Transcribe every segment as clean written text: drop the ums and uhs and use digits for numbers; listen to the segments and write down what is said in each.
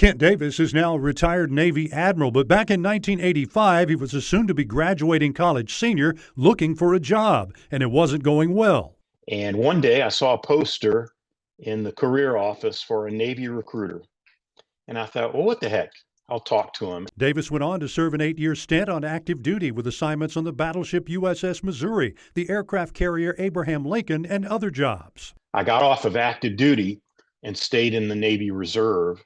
Kent Davis is now a retired Navy admiral, but back in 1985, he was a soon-to-be graduating college senior looking for a job, and it wasn't going well. And one day I saw a poster in the career office for a Navy recruiter. And I thought, well, what the heck? I'll talk to him. Davis went on to serve an 8-year stint on active duty with assignments on the battleship USS Missouri, the aircraft carrier Abraham Lincoln, and other jobs. I got off of active duty and stayed in the Navy Reserve,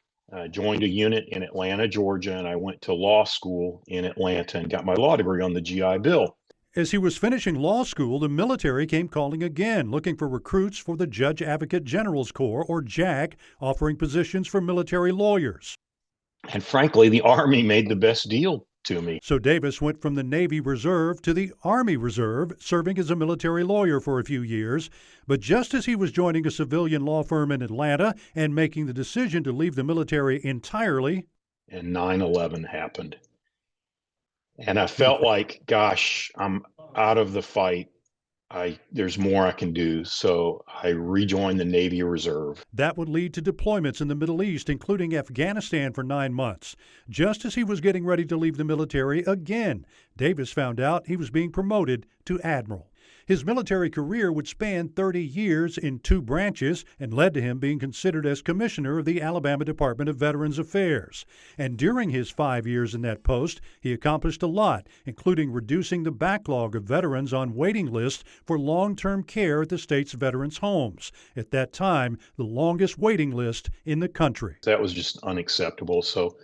joined a unit in Atlanta, Georgia, and I went to law school in Atlanta and got my law degree on the GI Bill. As he was finishing law school, the military came calling again, looking for recruits for the Judge Advocate General's Corps, or JAG, offering positions for military lawyers. And frankly, the Army made the best deal to me. So Davis went from the Navy Reserve to the Army Reserve, serving as a military lawyer for a few years. But just as he was joining a civilian law firm in Atlanta and making the decision to leave the military entirely, and 9/11 happened. And I felt like, gosh, I'm out of the fight. There's more I can do. So I rejoined the Navy Reserve. That would lead to deployments in the Middle East, including Afghanistan for 9 months. Just as he was getting ready to leave the military again, Davis found out he was being promoted to admiral. His military career would span 30 years in 2 branches and led to him being considered as commissioner of the Alabama Department of Veterans Affairs. And during his 5 years in that post, he accomplished a lot, including reducing the backlog of veterans on waiting lists for long-term care at the state's veterans' homes. At that time, the longest waiting list in the country. That was just unacceptable. So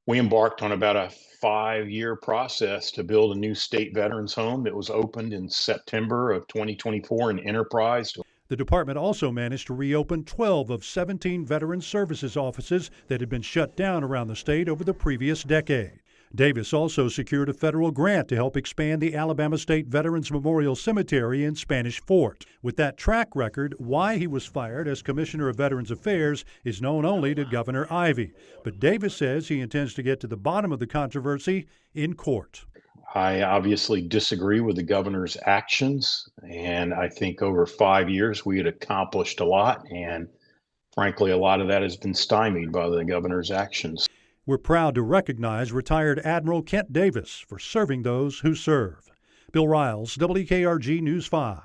we embarked on about a 5-year process to build a new state veterans home that was opened in September of 2024 in Enterprise. The department also managed to reopen 12 of 17 Veterans Services offices that had been shut down around the state over the previous decade. Davis also secured a federal grant to help expand the Alabama State Veterans Memorial Cemetery in Spanish Fort. With that track record, why he was fired as Commissioner of Veterans Affairs is known only to Governor Ivey. But Davis says he intends to get to the bottom of the controversy in court. I obviously disagree with the governor's actions, and I think over 5 years we had accomplished a lot, and frankly, a lot of that has been stymied by the governor's actions. We're proud to recognize retired Admiral Kent Davis for serving those who serve. Bill Riles, WKRG News 5.